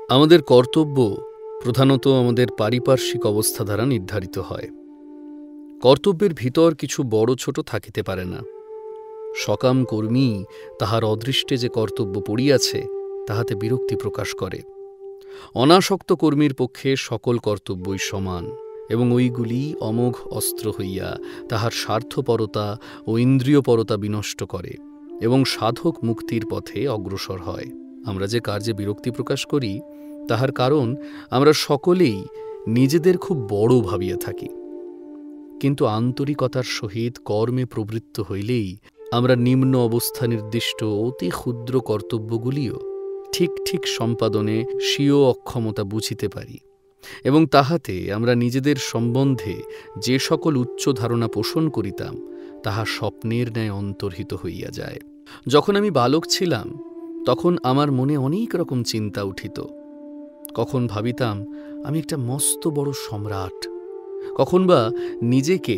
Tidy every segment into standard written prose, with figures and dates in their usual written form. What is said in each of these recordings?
আমাদের কর্তব্য প্রধানত আমাদের পারিপার্শ্বিক অবস্থা দ্বারা নির্ধারিত হয়। কর্তব্যের ভিতর কিছু বড় ছোট থাকিতে পারে না। সকাম কর্মী তাহার অদৃষ্টে যে কর্তব্য পড়িয়াছে তাহাতে বিরক্তি প্রকাশ করে। অনাসক্ত কর্মীর পক্ষে সকল কর্তব্যই সমান, এবং ওইগুলি অমোঘ অস্ত্র হইয়া তাহার স্বার্থপরতা ও ইন্দ্রিয়পরতা বিনষ্ট করে এবং সাধক মুক্তির পথে অগ্রসর হয়। আমরা যে কার্যে বিরক্তি প্রকাশ করি তাহার কারণ আমরা সকলেই নিজেদের খুব বড় ভাবিয়া থাকি, কিন্তু আন্তরিকতার সহিত কর্মে প্রবৃত্ত হইলেই আমরা নিম্ন অবস্থা নির্দিষ্ট অতি ক্ষুদ্র কর্তব্যগুলিও ঠিক ঠিক সম্পাদনে স্বীয় অক্ষমতা বুঝিতে পারি, এবং তাহাতে আমরা নিজেদের সম্বন্ধে যে সকল উচ্চ ধারণা পোষণ করিতাম তাহা স্বপ্নের ন্যায় অন্তর্হিত হইয়া যায়। যখন আমি বালক ছিলাম তখন আমার মনে অনেক রকম চিন্তা উঠিত। কখন ভাবিতাম আমি একটা মস্ত বড় সম্রাট, কখন বা নিজেকে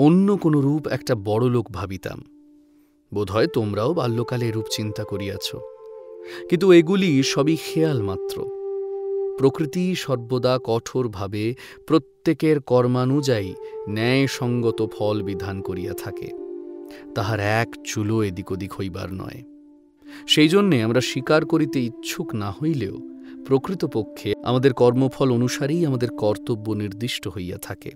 অন্য কোনো রূপ একটা বড় লোক ভাবিতাম। বোধহয় তোমরাও বাল্যকালে এরূপ চিন্তা করিয়াছ, কিন্তু এগুলি সবই খেয়াল মাত্র। প্রকৃতি সর্বদা কঠোরভাবে প্রত্যেকের কর্মানুযায়ী ন্যায়সঙ্গত ফল বিধান করিয়া থাকে, তাহার এক চুলো এদিক ওদিক হইবার নয়। সেই জন্যে আমরা স্বীকার করিতে ইচ্ছুক না হইলেও প্রকৃতপক্ষে আমাদের কর্মফল অনুসারেই আমাদের কর্তব্য নির্দিষ্ট হইয়া থাকে।